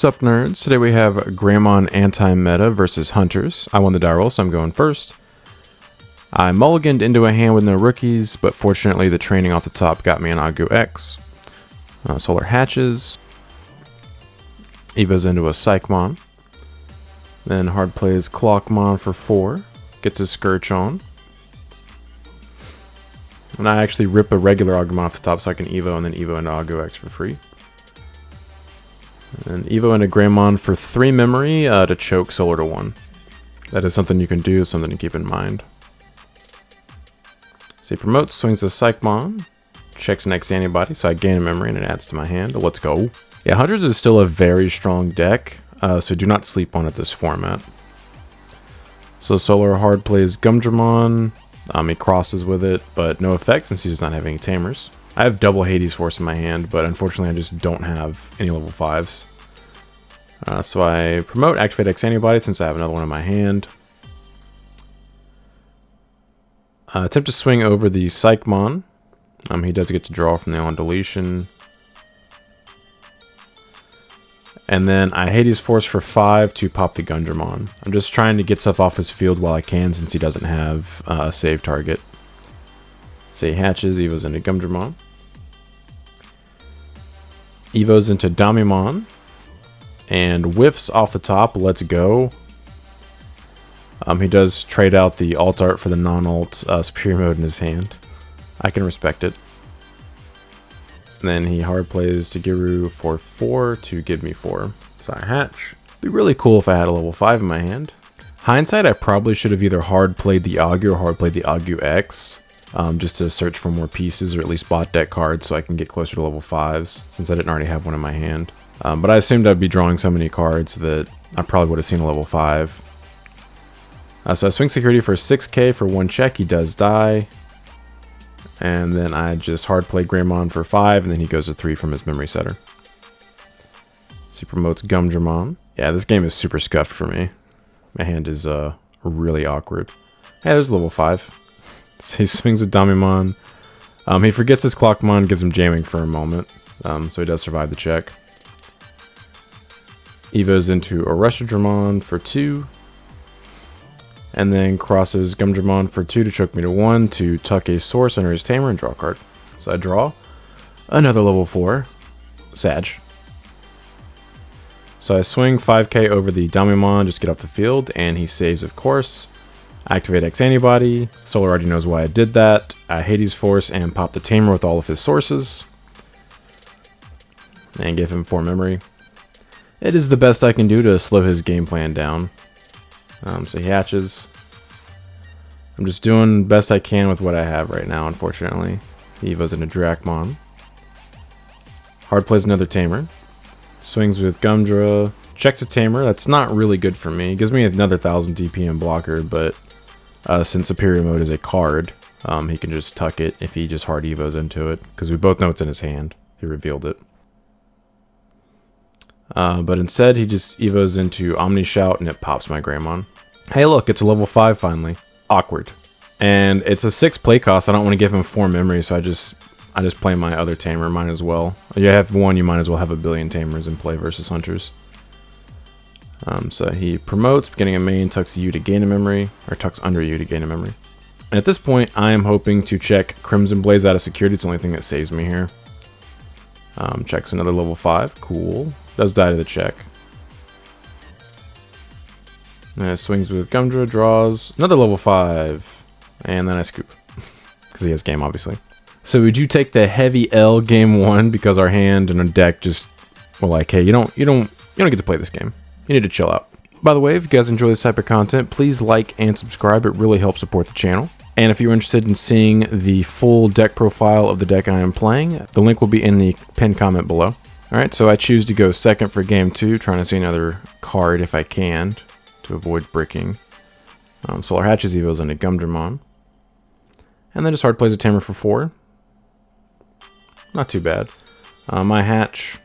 Sup nerds, today we have Greymon anti-meta versus Hunters. I won the die roll, so I'm going first. I mulliganed into a hand with no rookies, but fortunately the training off the top got me an Agu X. Solar hatches. Evos into a Psychmon. Then hard plays Clockmon for 4. Gets his Scourge on. And I actually rip a regular Agumon off the top so I can Evo and then Evo into Agu X for free. And Evo into Greymon for 3 memory to choke Solar to 1. That is something you can do, something to keep in mind. So he promotes, swings a Psychmon, checks next antibody, so I gain a memory and it adds to my hand. Let's go. Yeah, Hunters is still a very strong deck, so do not sleep on it this format. So Solar hard plays Gumdramon. He crosses with it, but no effect since he does not have any tamers. I have double Hades Force in my hand, but unfortunately I just don't have any level 5s. So I promote Activate X Antibody since I have another one in my hand. Attempt to swing over the Psychmon. He does get to draw from the on deletion. And then I Hades Force for 5 to pop the Gundramon. I'm just trying to get stuff off his field while I can since he doesn't have a save target. So he hatches, Evo's into Gumdramon. Evo's into Damimon. And whiffs off the top, let's go. He does trade out the alt art for the non-alt superior mode in his hand. I can respect it. And then he hard plays Tagiru for 4 to give me 4. So I hatch. It'd be really cool if I had a level 5 in my hand. Hindsight, I probably should have either hard played the Agu or hard played the Agu X. Just to search for more pieces or at least bot deck cards so I can get closer to level 5s since I didn't already have one in my hand. But I assumed I'd be drawing so many cards that I probably would have seen a level 5. So I swing security for 6k for 1 check. He does die. And then I just hard play Greymon for 5 and then he goes to 3 from his memory setter. So he promotes Gumdramon. Yeah, this game is super scuffed for me. My hand is really awkward. Hey, there's level 5. So he swings a Damimon. He forgets his Clockmon, gives him jamming for a moment. So he does survive the check. Evo's into a Reshadramon for 2. And then crosses Gumdramon for 2 to choke me to 1 to tuck a source under his tamer and draw a card. So I draw another level 4. Sag. So I swing 5k over the Damimon, just get off the field, and he saves, of course. Activate X Antibody. Solar already knows why I did that. I Hades Force and pop the tamer with all of his sources. And give him 4 memory. It is the best I can do to slow his game plan down. So he hatches. I'm just doing the best I can with what I have right now, unfortunately. He Evo's into Dracmon. Hard plays another tamer. Swings with Gumdra. Checks a tamer. That's not really good for me. It gives me another 1000 DPM blocker, but since Superior Mode is a card, he can just tuck it if he just hard Evos into it, because we both know it's in his hand. He revealed it. But instead, he just Evos into Omni Shout, and it pops my Greymon. Hey, look, it's a level 5 finally. Awkward. And it's a 6 play cost. I don't want to give him 4 memory, so I just play my other tamer. Might as well. You have one, you might as well have a billion tamers in play versus Hunters. So he promotes, beginning of main, tucks you to gain a memory, or tucks under you to gain a memory. And at this point, I am hoping to check Crimson Blaze out of security. It's the only thing that saves me here. Checks another level 5. Cool. Does die to the check. Swings with Gumdra, draws another level 5. And then I scoop. Because he has game, obviously. So would you take the heavy L game 1 because our hand and our deck just were like, hey, you don't get to play this game. You need to chill out. By the way, if you guys enjoy this type of content, please like and subscribe. It really helps support the channel. And if you're interested in seeing the full deck profile of the deck I am playing, the link will be in the pinned comment below. Alright, so I choose to go second for game 2, trying to see another card if I can, to avoid bricking. Solar hatches Evos into Gumdramon. And then just hard plays a tamer for 4. Not too bad. I hatch.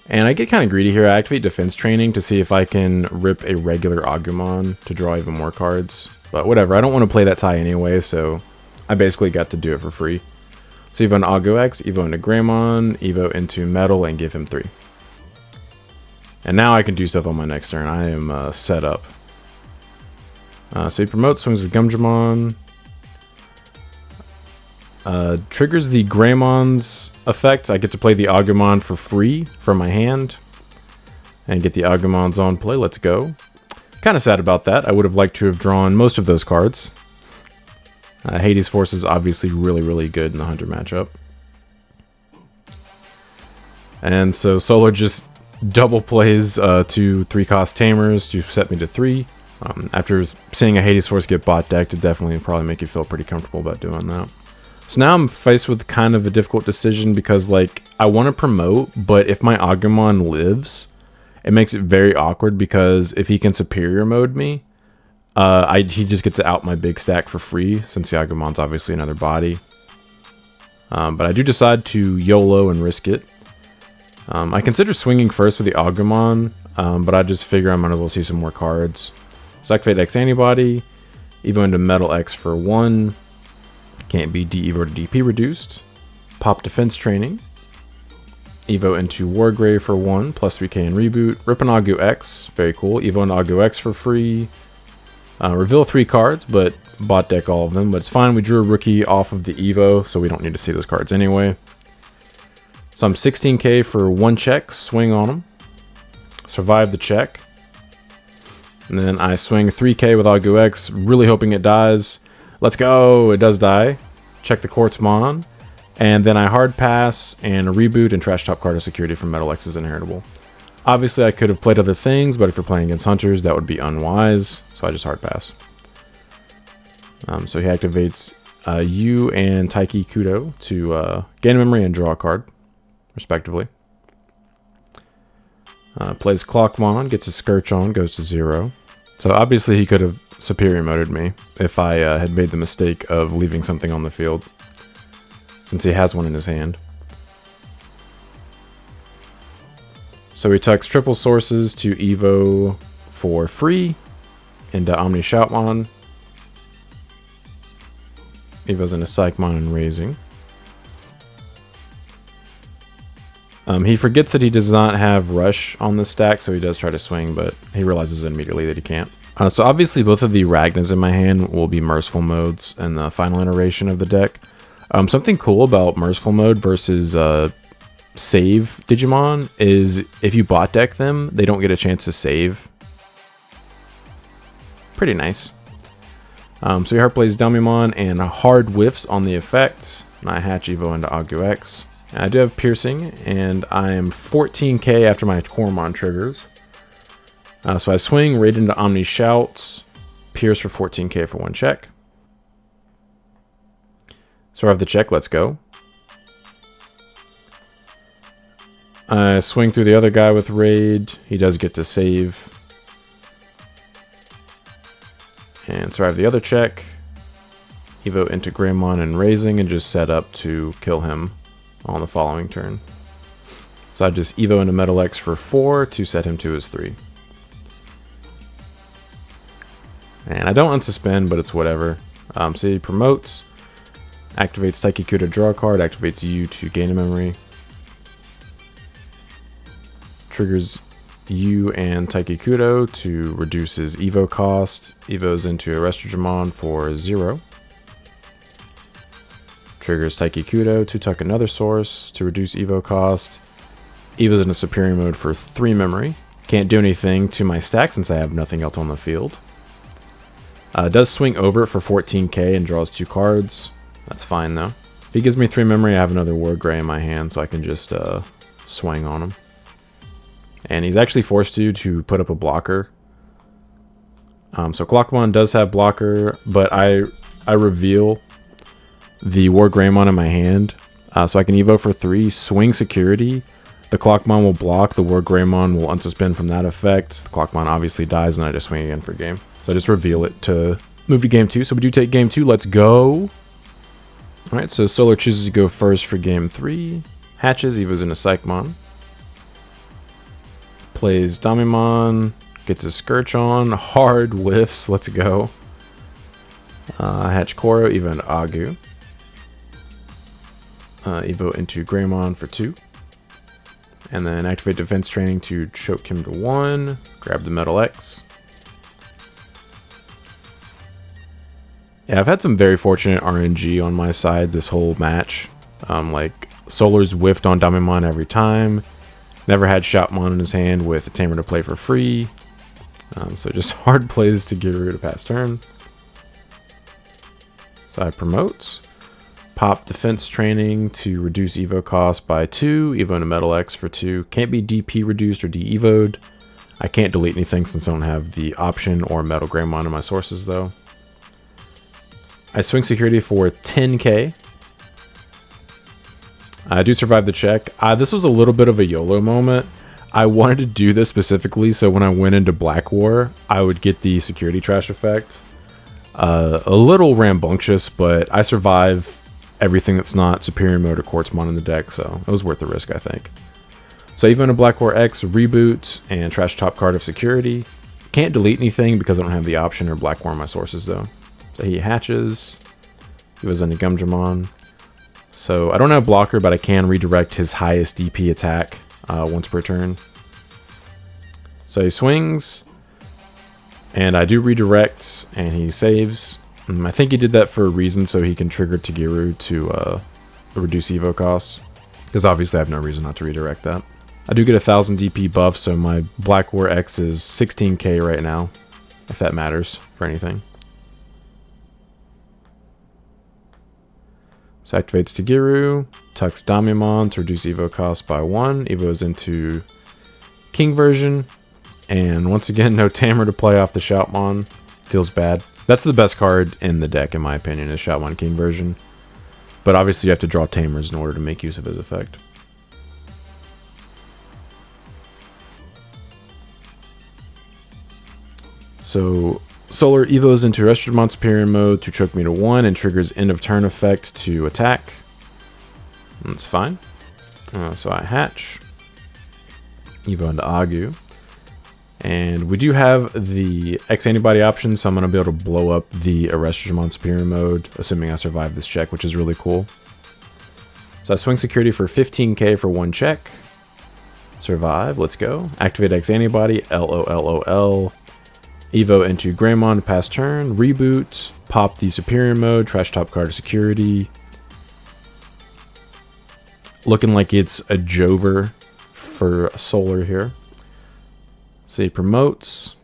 And I get kind of greedy here. I activate defense training to see if I can rip a regular Agumon to draw even more cards. But whatever, I don't want to play that tie anyway, so I basically got to do it for free. So Evo into Agu X, Evo into Greymon, Evo into Metal, and give him 3. And now I can do stuff on my next turn. I am set up. So he promotes, swings the Gumdramon. Triggers the Greymon's effect. I get to play the Agumon for free from my hand. And get the Agumons on play. Let's go. Kind of sad about that. I would have liked to have drawn most of those cards. Hades Force is obviously really, really good in the Hunter matchup. And so Solar just double plays 2 3-cost Tamers to set me to 3. After seeing a Hades Force get bot decked, it definitely probably make you feel pretty comfortable about doing that. So now I'm faced with kind of a difficult decision because, like, I want to promote, but if my Agumon lives, it makes it very awkward because if he can superior mode me, he just gets out my big stack for free since the Agumon's obviously another body. But I do decide to YOLO and risk it. I consider swinging first with the Agumon, but I just figure I might as well see some more cards. So activate X Antibody, Evo into Metal X for 1. Can't be de-Evo to DP reduced. Pop Defense Training. Evo into Wargrave for 1, plus 3k in Reboot. Rip an Agu X, very cool. Evo into Agu X for free. Reveal 3 cards, but bot deck all of them. But it's fine, we drew a rookie off of the Evo, so we don't need to see those cards anyway. So I'm 16k for 1 check, swing on him. Survive the check. And then I swing 3k with Agu X, really hoping it dies. Let's go, it does die. Check the Quartzmon. And then I hard pass and a Reboot and trash top card of security from Metal X is inheritable. Obviously I could have played other things, but if you're playing against Hunters, that would be unwise. So I just hard pass. So he activates you and Taiki Kudo to gain a memory and draw a card, respectively. Plays Clockmon, gets a Scourge on, goes to 0. So obviously he could have superior moded me if I had made the mistake of leaving something on the field, since he has one in his hand. So he tucks triple sources to Evo for free into Omni Shoutmon. Evo's into Psychmon and Raising. He forgets that he does not have Rush on the stack, so he does try to swing, but he realizes immediately that he can't. So obviously both of the Ragnas in my hand will be Merciful modes in the final iteration of the deck. Something cool about Merciful mode versus save Digimon is if you bot deck them, they don't get a chance to save. Pretty nice. So he hard plays Dumimon and hard whiffs on the effect. And I hatch Evo into Agu X. And I do have Piercing, and I am 14k after my Cormon triggers. So I swing right into Omni Shout, Pierce for 14k for 1 check. So I have the check, let's go. I swing through the other guy with Raid. He does get to save. And so I have the other check. Evo into Greymon and Raising and just set up to kill him on the following turn. So I just Evo into Metal X for 4 to set him to his 3. And I don't unsuspend, but it's whatever. So he promotes, activates Taiki to draw a card, activates you to gain a memory. Triggers you and Taiki Kudo to reduce his Evo cost. Evo's into a Digimon for 0. Triggers Taiki Kudo to tuck another source to reduce Evo cost. Evo's in a superior mode for 3 memory. Can't do anything to my stack since I have nothing else on the field. Does swing over it for 14k and draws 2 cards. That's fine though. If he gives me 3 memory, I have another Wargrave in my hand, so I can just swing on him. And he's actually forced to put up a blocker. So Clockmon does have blocker, but I reveal the War Greymon in my hand. So I can Evo for 3, swing security. The Clockmon will block, the War Greymon will unsuspend from that effect. The Clockmon obviously dies, and I just swing again for game. So I just reveal it to move to game 2. So we do take game 2, let's go. Alright, so Solar chooses to go first for game 3. Hatches, Evo's into Psychmon. Plays Damimon, gets his Scourge on, hard whiffs, let's go. Hatch Koro, Evo into Agu. Evo into Greymon for 2. and then activate defense training to choke him to 1. Grab the Metal X. Yeah, I've had some very fortunate RNG on my side this whole match. Like, Solar's whiffed on Damimon every time. Never had Shoutmon in his hand with a Tamer to play for free. So just hard plays to Giru to pass turn. Side promotes. Pop defense training to reduce Evo cost by 2. Evo into Metal X for 2. Can't be DP reduced or de-evoed. I can't delete anything since I don't have the option or Metal Greymon in my sources though. I swing security for 10k. I do survive the check. This was a little bit of a YOLO moment. I wanted to do this specifically so when I went into Black War, I would get the security trash effect. A little rambunctious, but I survive everything that's not Superior Mode or Quartzmon in the deck, so it was worth the risk, I think. So even a Black War X, reboot, and trash top card of security. Can't delete anything because I don't have the option or Black War in my sources though. So he hatches. He was into Gumdramon. So I don't have blocker, but I can redirect his highest DP attack once per turn. So he swings, and I do redirect, and he saves. I think he did that for a reason, so he can trigger Tagiru to reduce Evo costs. Because obviously I have no reason not to redirect that. I do get 1000 DP buff, so my Black War X is 16k right now, if that matters for anything. So activates Tagiru, tucks Damimon to reduce Evo cost by 1. Evo's into King version. And once again, no Tamer to play off the Shoutmon. Feels bad. That's the best card in the deck, in my opinion, is Shoutmon King version. But obviously you have to draw Tamers in order to make use of his effect. So Solar Evo's into Restridmon Superior Mode to choke me to 1 and triggers end of turn effect to attack. That's fine. So I hatch. Evo into Agu. And we do have the X antibody option, so I'm going to be able to blow up the Restridmon Superior Mode, assuming I survive this check, which is really cool. So I swing security for 15k for 1 check. Survive, let's go. Activate X antibody, LOLOL. Evo into Greymon to pass turn, reboot, pop the Superior Mode, trash top card of security. Looking like it's a Jover for Solar here. So he promotes,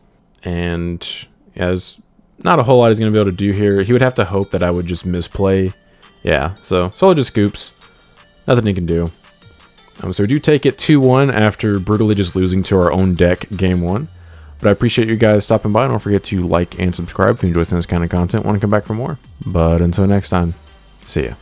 and yeah, there's not a whole lot he's going to be able to do here. He would have to hope that I would just misplay. Yeah, so Solar just scoops. Nothing he can do. So we do take it 2-1 after brutally just losing to our own deck game 1. But I appreciate you guys stopping by. Don't forget to like and subscribe if you enjoy this kind of content. Want to come back for more. But until next time, see ya.